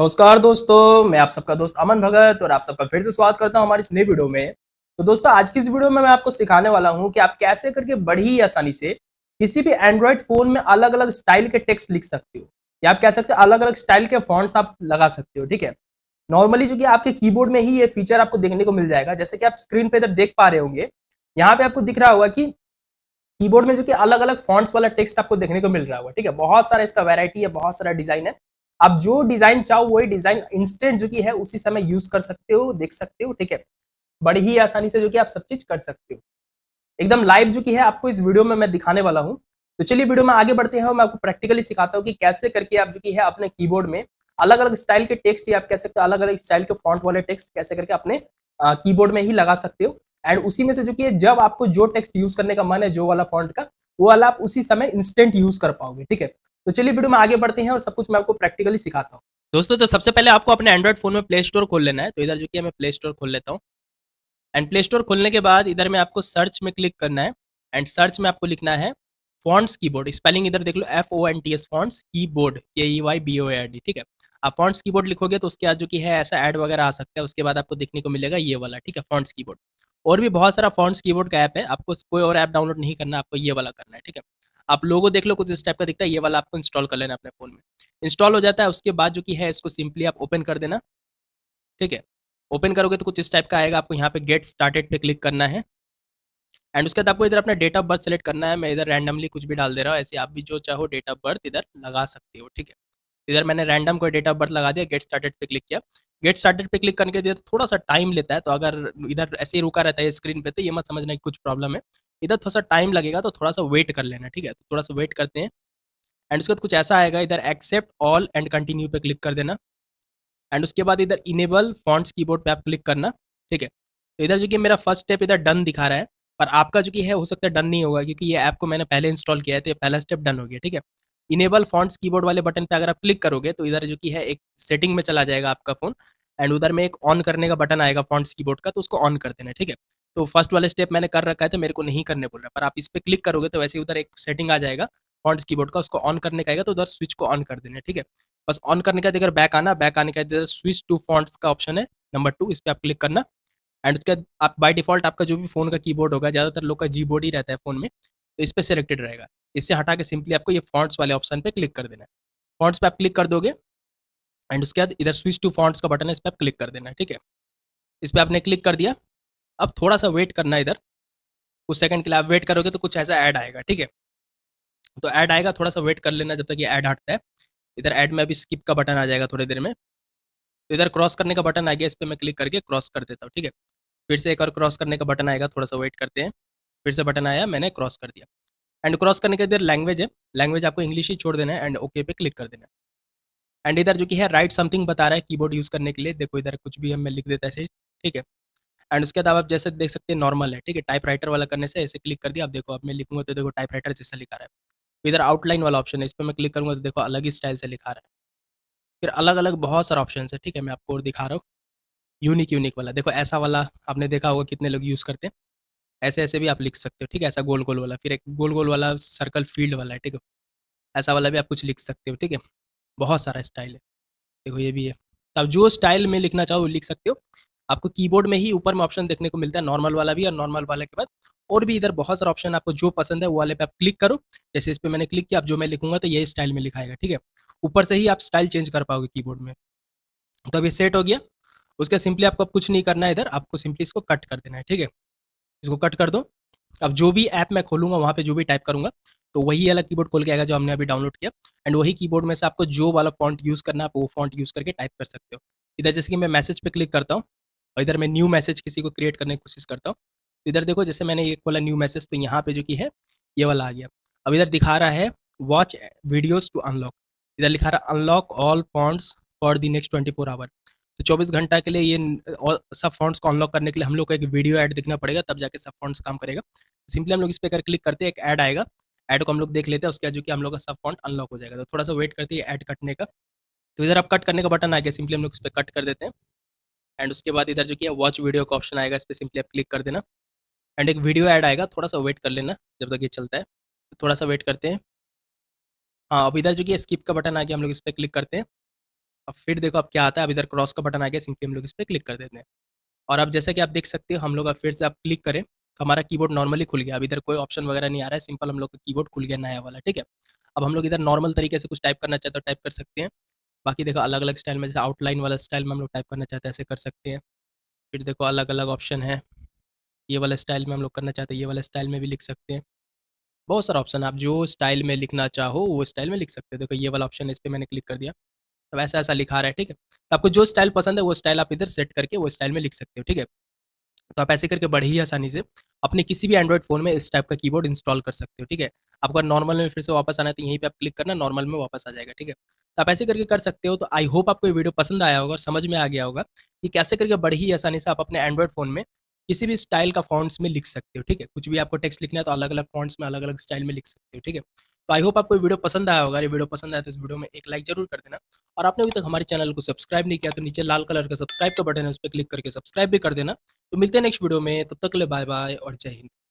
नमस्कार दोस्तों, मैं आप सबका दोस्त अमन भगत और आप सबका फिर से स्वागत करता हूं हमारी इस नई वीडियो में। तो दोस्तों, आज की इस वीडियो में मैं आपको सिखाने वाला हूं कि आप कैसे करके बड़ी ही आसानी से किसी भी एंड्रॉयड फ़ोन में अलग-अलग स्टाइल के टेक्स्ट लिख सकते हो या आप कह सकते हैं अलग-अलग स्टाइल के फ़ॉन्ट्स आप लगा सकते हो, ठीक है? नॉर्मली जो कि आपके कीबोर्ड में ही ये फीचर आपको देखने को मिल जाएगा। जैसे कि आप स्क्रीन पे इधर देख पा रहे होंगे, यहाँ पे आपको दिख रहा होगा कि कीबोर्ड में जो कि अलग-अलग फ़ॉन्ट्स वाला टेक्स्ट आपको देखने को मिल रहा होगा, ठीक है? बहुत सारा इसका वैरायटी है, बहुत सारा डिज़ाइन है। आप जो डिज़ाइन चाहो वही डिज़ाइन इंस्टेंट जो कि है उसी समय यूज़ कर सकते हो, देख सकते हो, ठीक है? बड़ी ही आसानी से जो कि आप सब चीज़ कर सकते हो। एकदम लाइव जो कि है आपको इस वीडियो में मैं दिखाने वाला हूँ। तो चलिए वीडियो में आगे बढ़ते हैं और मैं आपको प्रैक्टिकली सिखाता हूँ कि कैसे करके आप जो कि है अपने कीबोर्ड में अलग-अलग स्टाइल के टेक्स्ट या आप कह सकते हो अलग-अलग स्टाइल के फ़ॉन्ट वाले टेक्स्ट कैसे करके अपने कीबोर्ड में ही लगा सकते हो। एंड उसी में से जो कि है जब आपको जो टेक्स्ट यूज़ करने का मन है जो वाला फ़ॉन्ट का, वो वाला आप उसी समय इंस्टेंट यूज़ कर पाओगे, ठीक है? तो चलिए वीडियो में आगे बढ़ते हैं और सब कुछ मैं आपको प्रैक्टिकली सिखाता हूँ। दोस्तों, तो सबसे पहले आपको अपने एंड्रॉइड फ़ोन में प्ले स्टोर खोल लेना है। तो इधर जो कि है मैं प्ले स्टोर खोल लेता हूँ। एंड प्ले स्टोर खोलने के बाद इधर में आपको सर्च में क्लिक करना है। एंड सर्च में आपको लिखना है फ़ॉन्ट्स कीबोर्ड। स्पेलिंग इधर देख लो, FONTS फ़ॉन्ट्स कीबोर्ड, KEYBOARD, ठीक है? आप फ़ॉन्ट्स कीबोर्ड लिखोगे तो उसके बाद जो कि है ऐसा ऐड वगैरह आ सकता है। उसके बाद आपको देखने को मिलेगा ये वाला, ठीक है? Fonts keyboard. और भी बहुत सारा फ़ॉन्ट्स कीबोर्ड का ऐप है। आपको कोई और ऐप डाउनलोड नहीं करना, आपको ये वाला करना है, ठीक है? आप लोगो देख लो कुछ इस टाइप का दिखता है, ये वाला आपको इंस्टॉल कर लेना है अपने फ़ोन में। इंस्टॉल हो जाता है, उसके बाद जो कि है इसको सिंपली आप ओपन कर देना, ठीक है? ओपन करोगे तो कुछ इस टाइप का आएगा, आपको यहाँ पे गेट स्टार्टेड पे क्लिक करना है। एंड उसके बाद आपको इधर अपना डेट ऑफ बर्थ सेलेक्ट करना है। मैं इधर रैंडमली कुछ भी डाल दे रहा हूँ, ऐसे आप भी जो चाहो डेट ऑफ बर्थ इधर लगा सकते हो, ठीक है? इधर मैंने रैंडम कोई डेट ऑफ बर्थ लगा दिया, गेट स्टार्टेड पे क्लिक किया। गेट स्टार्टेड पे क्लिक करने के बाद थोड़ा सा टाइम लेता है, तो अगर इधर ऐसे ही रुका रहता है स्क्रीन पे तो ये मत समझना कि कुछ प्रॉब्लम है। इधर थोड़ा सा टाइम लगेगा तो थोड़ा सा वेट कर लेना, ठीक है? तो थोड़ा सा वेट करते हैं। एंड उसके बाद कुछ ऐसा आएगा, इधर एक्सेप्ट ऑल एंड कंटिन्यू पे क्लिक कर देना। एंड उसके बाद इधर इनेबल फॉन्ट्स कीबोर्ड पे आप क्लिक करना, ठीक है? तो इधर जो कि मेरा फर्स्ट स्टेप इधर डन दिखा रहा है, पर आपका जो कि है हो सकता है डन नहीं होगा, क्योंकि ये ऐप को मैंने पहले इंस्टॉल किया है, तो ये पहला स्टेप डन हो गया, ठीक है? इनेबल फॉन्ट्स कीबोर्ड वाले बटन पे अगर आप क्लिक करोगे तो इधर जो कि है एक सेटिंग में चला जाएगा आपका फ़ोन। एंड उधर में एक ऑन करने का बटन आएगा फॉन्ट्स कीबोर्ड का, तो उसको ऑन कर देना है, ठीक है? तो फर्स्ट वाले स्टेप मैंने कर रखा है, तो मेरे को नहीं करने बोल रहा है, पर आप इस पे क्लिक करोगे तो वैसे ही उधर एक सेटिंग आ जाएगा फॉन्ट्स कीबोर्ड का, उसको ऑन करने का आएगा, तो उधर स्विच को ऑन कर देना है, ठीक है? बस ऑन करने के बाद इधर बैक आना, बैक आने के बाद इधर स्विच टू फॉन्ट्स का ऑप्शन है नंबर 2, इस पे आप क्लिक करना। एंड उसके बाद आप बाय डिफ़ॉल्ट आपका जो भी फ़ोन का कीबोर्ड होगा, ज़्यादातर लोग का जी बोर्ड ही रहता है फ़ोन में, तो इस पे सिलेक्टेड रहेगा। इससे हटा के सिंपली आपको ये फॉन्ट्स वाले ऑप्शन पे क्लिक कर देना है। फॉन्ट्स पे आप क्लिक कर दोगे एंड उसके बाद इधर स्विच टू फॉन्ट्स का बटन है, इस पे आप क्लिक कर देना है, ठीक है? इस पे आपने क्लिक कर दिया। अब थोड़ा-सा वेट करना है इधर, कुछ सेकंड के लिए आप वेट करोगे तो कुछ ऐसा ऐड आएगा, ठीक है? तो ऐड आएगा, थोड़ा-सा वेट कर लेना जब तक ये ऐड हटता है। इधर ऐड में अभी स्किप का बटन आ जाएगा थोड़ी देर में। तो इधर क्रॉस करने का बटन आ गया, इस पे मैं क्लिक करके क्रॉस कर देता हूँ, ठीक है? फिर से एक और क्रॉस करने का बटन आएगा, थोड़ा-सा वेट करते हैं। फिर से बटन आया, मैंने क्रॉस कर दिया। एंड क्रॉस करने के इधर लैंग्वेज है, लैंग्वेज आपको इंग्लिश ही छोड़ देना है एंड ओके पे क्लिक कर देना है। एंड इधर जो कि है राइट समथिंग बता रहा है कीबोर्ड यूज़ करने के लिए, देखो इधर कुछ भी हम मैं लिख देता है ऐसे ही, ठीक है? एंड उसके बाद आप जैसे देख सकते हैं नॉर्मल है, ठीक है? टाइपराइटर वाला करने से ऐसे क्लिक कर दिया, अब देखो अब मैं लिखूँगा तो देखो टाइपराइटर जैसा लिखा रहा है। तो इधर आउटलाइन वाला ऑप्शन है, इस पे मैं क्लिक करूँगा तो देखो अलग ही स्टाइल से लिखा रहा है। फिर अलग-अलग बहुत सारा ऑप्शंस है, ठीक है? मैं आपको और दिखा रहा हूँ। यूनिक यूनिक वाला, देखो ऐसा वाला आपने देखा होगा कितने लोग यूज़ करते हैं। ऐसे-ऐसे भी आप लिख सकते हो, ठीक है? ऐसा गोल-गोल वाला, फिर एक गोल-गोल वाला सर्कल फील्ड वाला है, ठीक है? ऐसा वाला भी आप कुछ लिख सकते हो, ठीक है? बहुत सारा स्टाइल है, देखो ये भी है। तो आप जो स्टाइल में लिखना चाहो वो लिख सकते हो। आपको कीबोर्ड में ही ऊपर में ऑप्शन देखने को मिलता है, नॉर्मल वाला भी और नॉर्मल वाले के बाद और भी इधर बहुत सारा ऑप्शन, आपको जो पसंद है वो वाले पे आप क्लिक करो। जैसे इस पे मैंने क्लिक किया, अब जो मैं लिखूँगा तो यही स्टाइल में लिखाएगा, ठीक है? ऊपर से ही आप स्टाइल चेंज कर पाओगे कीबोर्ड में। तो अब ये सेट हो गया। उसके बाद सिंपली आपको अब कुछ नहीं करना है इधर, आपको सिंपली इसको कट कर देना है, ठीक है? इसको कट कर दो। अब जो भी ऐप मैं खोलूँगा वहाँ पे जो भी टाइप करूँगा, तो वही वाला कीबोर्ड खोल के आएगा जो हमने अभी डाउनलोड किया। एंड वही कीबोर्ड में से आपको जो वाला फ़ॉन्ट यूज़ करना है, आप वो फ़ॉन्ट यूज़ करके टाइप कर सकते हो। इधर जैसे कि मैं मैसेज पे क्लिक करता हूँ और इधर मैं न्यू मैसेज किसी को क्रिएट करने की कोशिश करता हूँ। तो इधर देखो जैसे मैंने एक बोला न्यू मैसेज, तो यहाँ पे जो कि है ये वाला आ गया। अब इधर दिखा रहा है वॉच वीडियोज़ टू अनलॉक। इधर लिखा रहा है unlock all fonts for the next 24 hour. तो 24 घंटा के लिए ये और सब फ़ॉन्ट्स को अनलॉक करने के लिए हम लोग को एक वीडियो ऐड दिखना पड़ेगा, तब जाके सब फ़ॉन्ट्स काम करेगा। सिंपली हम लोग इस पे अगर क्लिक करते हैं, एक ऐड आएगा, ऐड को हम लोग देख लेते हैं, उसके बाद जो कि हम लोग का सब फ़ॉन्ट अनलॉक हो जाएगा। तो थोड़ा-सा वेट करते हैं ऐड कटने का। तो इधर अब कट करने का बटन आ गया, सिंपली हम लोग इस पे कट कर देते हैं। एंड उसके बाद इधर जो कि है वॉच वीडियो का ऑप्शन आएगा, इस पे सिंपली आप क्लिक कर देना। एंड एक वीडियो ऐड आएगा, थोड़ा-सा वेट कर लेना जब तक ये चलता है। थोड़ा-सा वेट करते हैं। हाँ, अब इधर जो कि स्किप का बटन आ गया, हम लोग इस पे क्लिक करते हैं। अब फिर देखो अब क्या आता है, अब इधर क्रॉस का बटन आ गया, सिंपली हम लोग इस पे क्लिक कर देते हैं। और अब जैसा कि आप देख सकते हो हम लोग अब फिर से आप क्लिक करें तो हमारा कीबोर्ड नॉर्मली खुल गया। अब इधर कोई ऑप्शन वगैरह नहीं आ रहा है, सिंपल हम लोग का कीबोर्ड खुल गया नया वाला, ठीक है। अब हम लोग इधर नॉर्मल तरीके से कुछ टाइप करना चाहते हो टाइप कर सकते हैं। बाकी देखो अलग-अलग स्टाइल में, जैसे आउटलाइन वाला स्टाइल में हम लोग टाइप करना चाहते हैं ऐसे कर सकते हैं। फिर देखो अलग-अलग ऑप्शन है, ये वाला स्टाइल में हम लोग करना चाहते हैं, ये वाला स्टाइल में भी लिख सकते हैं। बहुत सारा ऑप्शन है, आप जो स्टाइल में लिखना चाहो वो स्टाइल में लिख सकते हो। देखो ये वाला ऑप्शन है, इस पे मैंने क्लिक कर दिया, अब ऐसा-ऐसा लिखा आ रहा है, ठीक है। तो आपको जो स्टाइल पसंद है वो स्टाइल आप इधर सेट करके वो स्टाइल में लिख सकते हो, ठीक है। तो आप ऐसे करके बड़े ही आसानी से अपने किसी भी एंड्रॉइड फ़ोन में इस टाइप का कीबोर्ड इंस्टॉल कर सकते हो, ठीक है। आपको नॉर्मल में फिर से वापस आना है तो यहीं पे आप क्लिक करना, नॉर्मल में वापस आ जाएगा, ठीक है। तो आप ऐसे करके कर सकते हो। तो आई होप आपको ये वीडियो पसंद आया होगा और समझ में आ गया होगा कि कैसे करके बड़ी ही आसानी से आप अपने एंड्रॉइड फ़ोन में किसी भी स्टाइल का फ़ॉन्ट्स में लिख सकते हो, ठीक है। कुछ भी आपको टेक्स्ट लिखना है तो अलग-अलग फ़ॉन्ट्स में अलग-अलग स्टाइल में लिख सकते हो, ठीक है। तो आई होप आपको ये वीडियो पसंद आया होगा। ये वीडियो पसंद आया तो इस वीडियो में एक लाइक ज़रूर कर देना। और आपने अभी तक हमारे चैनल को सब्सक्राइब नहीं किया तो नीचे लाल कलर का सब्सक्राइब का बटन है, उस पे क्लिक करके सब्सक्राइब भी कर देना। तो मिलते हैं नेक्स्ट वीडियो में, तब तक के लिए बाय बाय और जय हिंद।